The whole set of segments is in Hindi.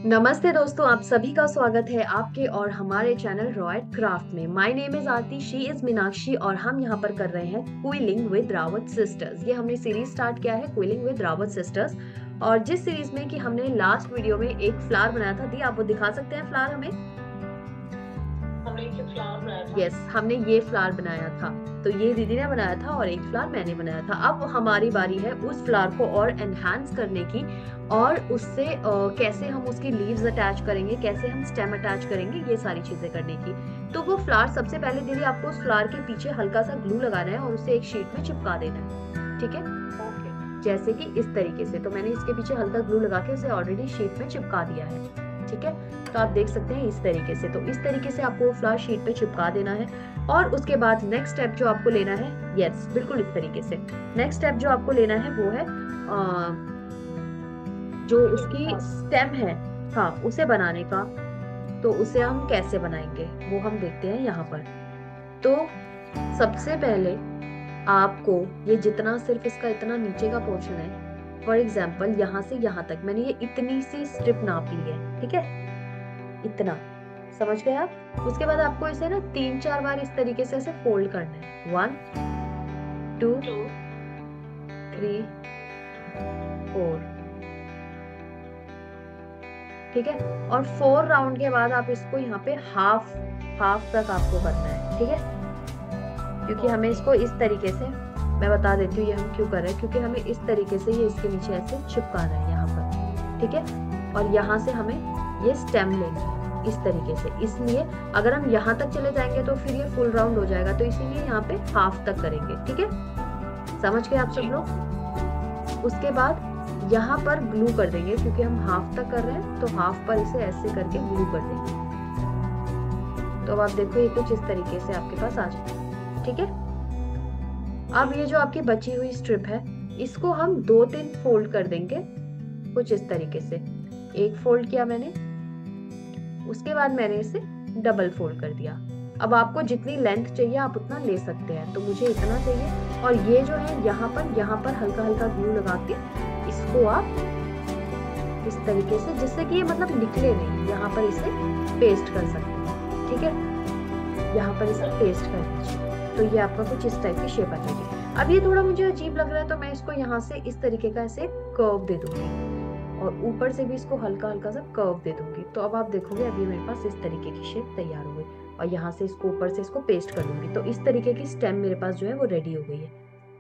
नमस्ते दोस्तों, आप सभी का स्वागत है आपके और हमारे चैनल रॉयट क्राफ्ट में। My name is Aarti, she is Meenakshi और हम यहाँ पर कर रहे हैं क्विलिंग विद रावत सिस्टर्स। ये हमने सीरीज स्टार्ट किया है क्विलिंग विद रावत सिस्टर्स। और जिस सीरीज में कि हमने लास्ट वीडियो में एक फ्लावर बनाया था, दी आप वो दिखा सकते हैं फ्लावर हमें? हमने एक फ्लावर बनाया था। यस, हमने ये फ्लावर बनाया था। तो ये दीदी ने बनाया था और एक फ्लावर मैंने बनाया था। अब हमारी बारी है उस फ्लावर को और एनहांस करने की, और उससे कैसे हम उसकी लीव्स अटैच करेंगे, कैसे हम स्टेम अटैच करेंगे, ये सारी चीजें करने की। तो वो फ्लावर सबसे पहले दीदी आपको उस फ्लावर के पीछे हल्का सा ग्लू लगाना है और उसे एक शीट में चिपका देना है। ठीक है, जैसे कि इस तरीके से। तो मैंने इसके पीछे हल्का ग्लू लगा के उसे ऑलरेडी शीट में चिपका दिया है। ठीक है, तो आप देख सकते हैं इस तरीके से। तो इस तरीके से आपको फ्लावर शीट पे चिपका देना है। और उसके बाद नेक्स्ट स्टेप जो आपको लेना है, यस बिल्कुल इस तरीके से, नेक्स्ट स्टेप जो आपको लेना है वो है जो उसकी स्टेम है, हाँ, उसे बनाने का। तो उसे हम कैसे बनाएंगे वो हम देखते हैं यहाँ पर। तो सबसे पहले आपको ये जितना, सिर्फ इसका इतना नीचे का पोर्शन है, फॉर एग्जाम्पल यहाँ से यहाँ तक मैंने ये इतनी सी स्ट्रिप नाप ली है। ठीक है, इतना, समझ गए आप? उसके बाद आपको इसे ना 3-4 बार इस तरीके से ऐसे फोल्ड करना है। 1 2 3 4। ठीक है, और 4 राउंड के बाद आप इसको यहाँ पे हाफ तक आपको करना है। ठीक है, क्योंकि हमें इसको इस तरीके से, मैं बता देती हूँ ये हम क्यों कर रहे हैं, क्योंकि हमें इस तरीके से ये इसके नीचे ऐसे चिपकाना है यहाँ पर। ठीक है, और यहाँ से हमें ये स्टेम लेनी है इस तरीके से। इसलिए अगर हम यहाँ तक चले जाएंगे तो फिर ये फुल राउंड हो जाएगा, तो इसीलिए यहाँ पे हाफ तक करेंगे। ठीक है, समझ गए आप सब लोग? उसके बाद यहाँ पर ग्लू कर देंगे, क्योंकि हम हाफ तक कर रहे हैं तो हाफ पर इसे ऐसे करके ग्लू कर देंगे। तो अब आप देखो ये कुछ इस तरीके से आपके पास आ जाए। ठीक है, अब ये जो आपकी बची हुई स्ट्रिप है इसको हम 2-3 फोल्ड कर देंगे कुछ इस तरीके से। एक फोल्ड किया मैंने, उसके बाद मैंने इसे डबल फोल्ड कर दिया। अब आपको जितनी लेंथ चाहिए आप उतना ले सकते हैं, तो मुझे इतना चाहिए। और ये जो है यहाँ पर हल्का हल्का ग्लू लगा के इसको आप इस तरीके से, जिससे कि ये मतलब निकले नहीं, यहाँ पर इसे पेस्ट कर सकते हैं। ठीक है, यहाँ पर इसे पेस्ट कर दीजिए, तो ये आपका कुछ इस टाइप की शेप आ जाएगी। अब ये थोड़ा मुझे अजीब लग रहा है तो मैं इसको यहाँ से इस तरीके का ऐसे कर्व दे दूंगी, और ऊपर से भी इसको हल्का हल्का सा कर्व दे दूंगी। तो अब आप देखोगे अभी मेरे पास इस तरीके की शेप तैयार हो गई, और यहाँ से इसको ऊपर से इसको पेस्ट कर दूंगी। तो इस तरीके की स्टेम मेरे पास जो है वो रेडी हो गई है।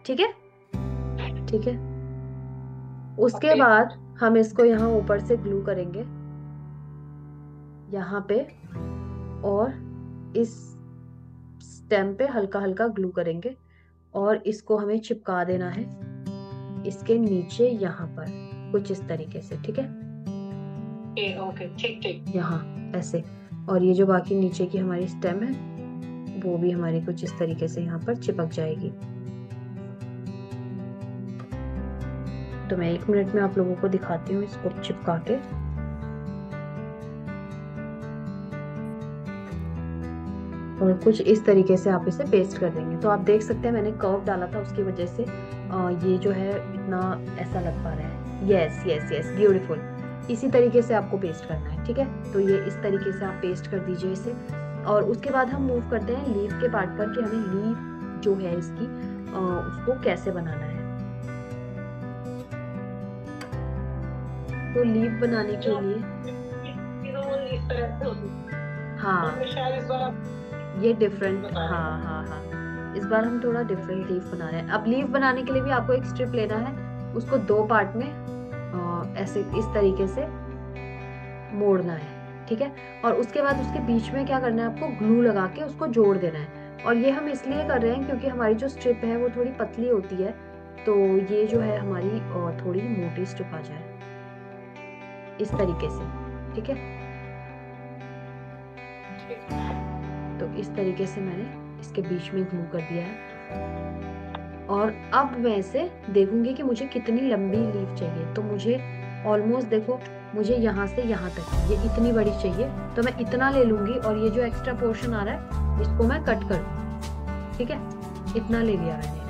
ठीक है, ठीक है। उसके बाद हम इसको यहाँ ऊपर से ग्लू करेंगे यहाँ पे, और इस स्टेम पे हल्का हल्का ग्लू करेंगे, और इसको हमें चिपका देना है इसके नीचे यहाँ पर कुछ इस तरीके से। ठीक है, ओके, ठीक यहाँ ऐसे। और ये जो बाकी नीचे की हमारी स्टेम है वो भी हमारी कुछ इस तरीके से यहाँ पर चिपक जाएगी। तो मैं 1 मिनट में आप लोगों को दिखाती हूँ इसको चिपका के। और कुछ इस तरीके से आप इसे पेस्ट कर देंगे। तो आप देख सकते हैं मैंने कर्व डाला था, उसकी वजह से ये जो है इतना ऐसा लग पा रहा है। Yes yes yes, beautiful. इसी तरीके से आपको पेस्ट करना है। ठीक है, तो ये इस तरीके से आप पेस्ट कर दीजिए इसे। और उसके बाद हम मूव करते हैं लीफ के पार्ट पर, कि हमें लीफ जो है इसकी उसको कैसे बनाना है। तो लीफ बनाने के लिए, हाँ ये डिफरेंट, हाँ, इस बार हम थोड़ा डिफरेंट लीफ बना रहे हैं। अब लीफ बनाने के लिए भी आपको एक स्ट्रिप लेना है, उसको 2 पार्ट में ऐसे इस तरीके से मोड़ना है। ठीक है, और उसके बाद उसके बीच में क्या करना है, आपको ग्लू लगा के उसको जोड़ देना है। और ये हम इसलिए कर रहे हैं क्योंकि हमारी जो स्ट्रिप है वो थोड़ी पतली होती है, तो ये जो है हमारी थोड़ी मोटी स्ट्रिप आ जाए इस तरीके से। ठीक है, तो इस तरीके से मैंने इसके बीच में ग्लू कर दिया है। और अब मैं इसे देखूंगी कि मुझे कितनी लंबी लीफ चाहिए। तो मुझे ऑलमोस्ट, देखो मुझे यहाँ से यहाँ तक ये इतनी बड़ी चाहिए, तो मैं इतना ले लूंगी। और ये जो एक्स्ट्रा पोर्शन आ रहा है इसको मैं कट कर दूंगी। ठीक है, इतना ले लिया मैंने।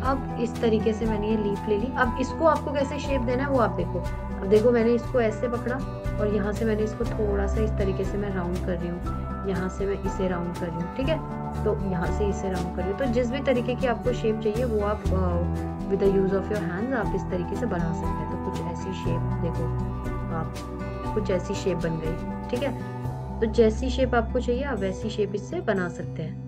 अब इस तरीके से मैंने ये लीफ ले ली। अब इसको आपको कैसे शेप देना है वो आप देखो। अब देखो मैंने इसको ऐसे पकड़ा और यहाँ से मैंने इसको थोड़ा सा इस तरीके से मैं राउंड कर रही हूँ, यहाँ से मैं इसे राउंड कर रही हूँ, ठीक है। तो यहाँ से इसे राउंड कर रही हूँ। तो जिस भी तरीके की आपको शेप चाहिए वो आप with the use of your hands आप इस तरीके से बना सकते हैं। तो कुछ ऐसी शेप देखो आप, कुछ ऐसी शेप बन गई, ठीक है। तो जैसी शेप आपको चाहिए आप वैसी शेप इससे बना सकते हैं।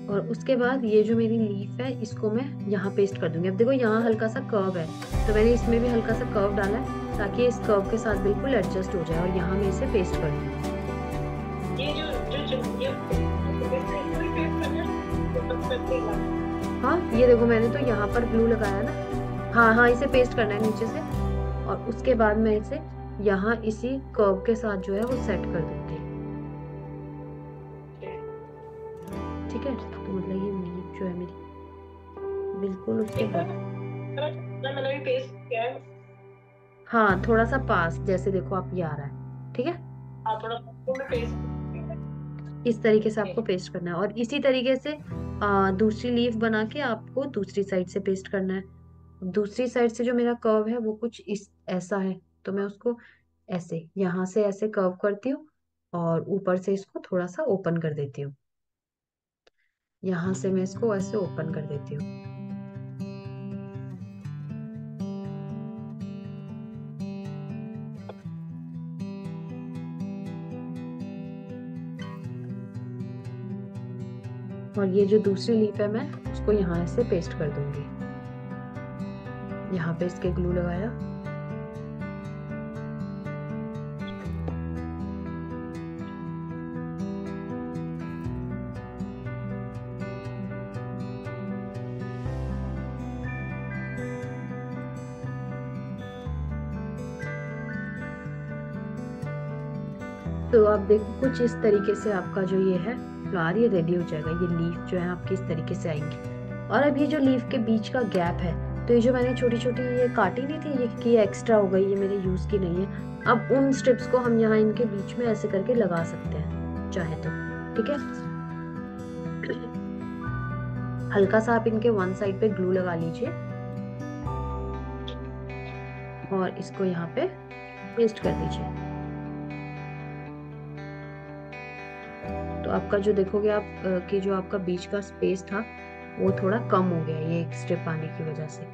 और उसके बाद ये जो मेरी लीफ है इसको मैं यहाँ पेस्ट कर दूंगी। अब देखो यहाँ हल्का सा कर्व है तो मैंने इसमें भी हल्का सा कर्व डाला है ताकि इस कर्व के साथ बिल्कुल एडजस्ट हो जाए, और यहाँ मैं इसे पेस्ट कर दूंगी। हाँ ये देखो मैंने तो यहाँ पर ग्लू लगाया ना। हाँ हाँ इसे पेस्ट करना है नीचे से, और उसके बाद मैं इसे यहाँ इसी कर्व के साथ जो है वो सेट कर दूंगी, ठीक है। तो मतलब ये लीफ जो है मेरी बिल्कुल उसके बाद, मैंने भी पेस्ट किया है। हाँ थोड़ा सा पास जैसे देखो आप ये आ रहा है, ठीक है। हाँ थोड़ा पेस्ट इस तरीके से आपको पेस्ट करना है, और इसी तरीके से दूसरी लीफ बना के आपको दूसरी साइड से पेस्ट करना है। दूसरी साइड से जो मेरा कर्व है वो कुछ इस ऐसा है, तो मैं उसको ऐसे यहाँ से ऐसे कर्व करती हूँ और ऊपर से इसको थोड़ा सा ओपन कर देती हूँ। यहाँ से मैं इसको ऐसे ओपन कर देती हूँ। और ये जो दूसरी लीफ है मैं उसको यहाँ से पेस्ट कर दूंगी। यहाँ पे इसके ग्लू लगाया, तो आप देखो कुछ इस तरीके से आपका जो ये है फ्लावर ये रेडी हो जाएगा। ये लीफ जो है आपकी इस तरीके से आएंगी। और अब ये जो लीफ के बीच का गैप है, तो ये जो मैंने छोटी छोटी ये काटी नहीं थी ये कि एक्स्ट्रा हो गई, ये मेरे यूज की नहीं है। अब उन स्ट्रिप्स को हम यहाँ इनके बीच में ऐसे करके लगा सकते हैं चाहे तो, ठीक है। हल्का सा आप इनके वन साइड पे ग्लू लगा लीजिए और इसको यहाँ पे पेस्ट कर दीजिए। तो आपका जो देखोगे आप कि जो आपका बीच का स्पेस था वो थोड़ा कम हो गया ये एक स्ट्रिप आने की वजह से।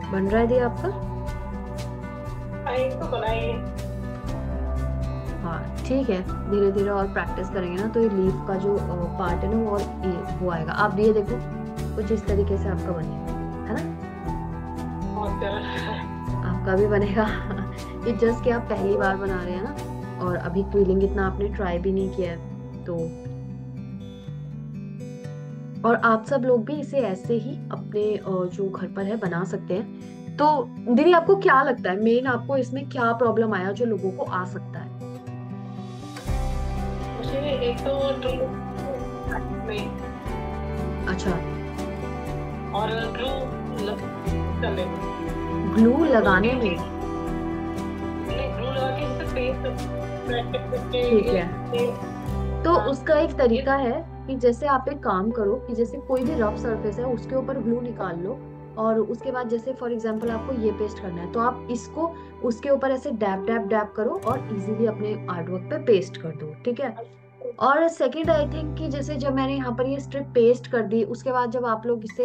बन रहा है दिया आपका? तो बनाइए। हाँ ठीक है, धीरे धीरे और प्रैक्टिस करेंगे ना तो ये लीफ का जो पार्ट है ना वो और वो आएगा। आप ये देखो कुछ इस तरीके से आपका बनेगा, है ना। आपका भी बनेगा। ये जस्ट कि आप पहली बार बना रहे हैं ना, और अभी क्विलिंग इतना आपने ट्राई भी नहीं किया है तो। और आप सब लोग भी इसे ऐसे ही अपने जो घर पर है बना सकते हैं। तो दीदी आपको क्या लगता है मेन आपको इसमें क्या प्रॉब्लम आया जो लोगों को आ सकता है? मुझे एक तो अच्छा, और ग्लू लगाने में ग्लू लगा के ठीक है। तो उसका एक तरीका है कि जैसे आप एक काम करो कि जैसे कोई भी रफ सरफेस है उसके ऊपर ग्लू निकाल लो, और उसके बाद जैसे फॉर एग्जांपल आपको ये पेस्ट करना है तो आप इसको उसके ऊपर ऐसे डैब डैब डैब करो और इजीली अपने आर्टवर्क पे पेस्ट कर दो, ठीक है। और सेकंड आई थिंक कि जैसे जब मैंने यहाँ पर ये स्ट्रिप पेस्ट कर दी उसके बाद जब आप लोग इसे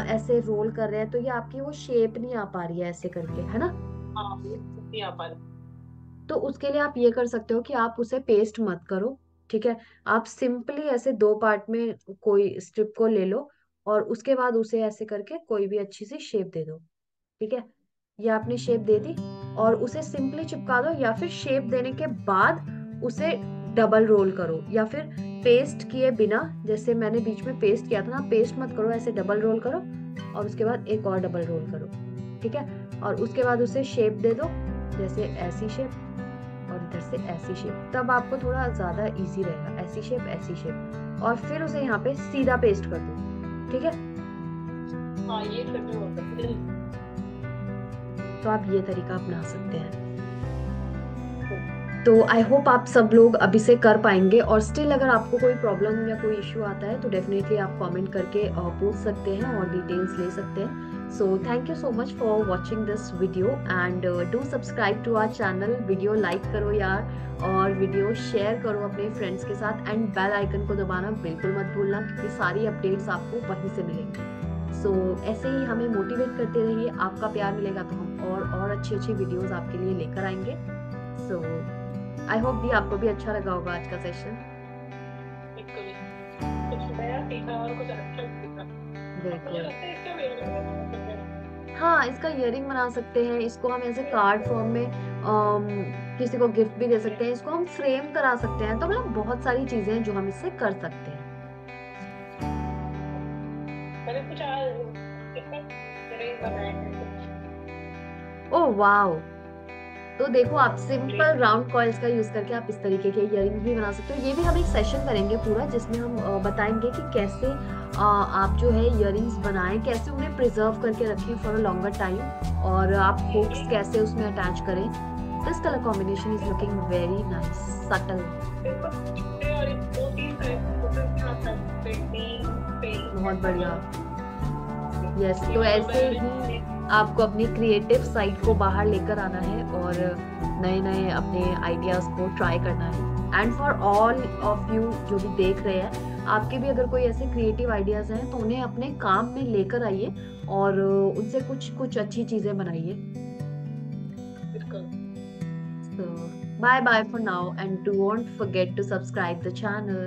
ऐसे रोल कर रहे हैं तो ये आपकी वो शेप नहीं आ पा रही है ऐसे करके, है ना। नहीं आ पा रही। तो उसके लिए आप ये कर सकते हो कि आप उसे पेस्ट मत करो, ठीक है। आप सिंपली ऐसे दो पार्ट में कोई स्ट्रिप को ले लो और उसके बाद उसे ऐसे करके कोई भी अच्छी सी शेप दे दो, ठीक है। ये आपने शेप दे दी और उसे सिंपली चिपका दो, या फिर शेप देने के बाद उसे डबल रोल करो, या फिर पेस्ट किए बिना, जैसे मैंने बीच में पेस्ट किया था ना, पेस्ट मत करो, ऐसे डबल रोल करो और उसके बाद एक और डबल रोल करो, ठीक है। और उसके बाद उसे शेप दे दो, जैसे ऐसी शेप और इधर से ऐसी शेप, तब आपको थोड़ा ज्यादा इजी रहेगा, ऐसी शेप, और फिर उसे यहाँ पे सीधा पेस्ट कर दो, ठीक है। हाँ ये फिर भी हो सकता है। तो आप ये तरीका अपना सकते हैं। तो आई होप आप सब लोग अभी से कर पाएंगे, और स्टिल अगर आपको कोई प्रॉब्लम या कोई इश्यू आता है तो डेफिनेटली आप कमेंट करके पूछ सकते हैं और डिटेल्स ले सकते हैं। So thank you so much for watching this video, and do subscribe to our channel. Video like करो यार, और वीडियो शेयर करो अपने फ्रेंड्स के साथ, एंड बेल आइकन को दबाना बिल्कुल मत भूलना, क्योंकि सारी अपडेट्स आपको वहीं से मिलेंगी। सो ऐसे ही हमें मोटिवेट करते रहिए, आपका प्यार मिलेगा तो हम और अच्छी वीडियोस आपके लिए लेकर आएंगे। सो आई होप भी आपको भी अच्छा लगा होगा आज का सेशन। बिल्कुल कुछ नया सीखा और कुछ अच्छा सीखा। मुझे लगता है इसका वेयर हाँ, इसका इयरिंग बना सकते हैं, इसको हम ऐसे कार्ड फॉर्म में किसी को गिफ्ट भी दे सकते हैं, इसको हम फ्रेम करा सकते हैं। तो मतलब बहुत सारी चीजें हैं जो हम इससे कर सकते हैं। मैंने कुछ ओह वाओ, तो देखो आप सिंपल राउंड कॉइल्स का यूज करके आप इस तरीके के इयरिंग भी बना सकते हो। ये भी हम एक सेशन करेंगे पूरा, जिसमें हम बताएंगे कि कैसे आप जो है इयरिंग्स बनाएं, कैसे उन्हें प्रिजर्व करके रखें फॉर अ लॉन्गर टाइम, और आप हुक्स कैसे उसमें अटैच करें। This colour combination is looking very nice, subtle, बहुत बढ़िया। यस, तो ऐसे ही आपको अपनी क्रिएटिव साइड को बाहर लेकर आना है और नए नए अपने आइडियाज को ट्राई करना है। And for all of you जो भी देख रहे हैं, आपके भी अगर कोई ऐसे क्रिएटिव आइडियाज हैं तो उन्हें अपने काम में लेकर आइए और उनसे कुछ अच्छी चीजें बनाइए। So bye bye for now, and don't forget to subscribe the channel.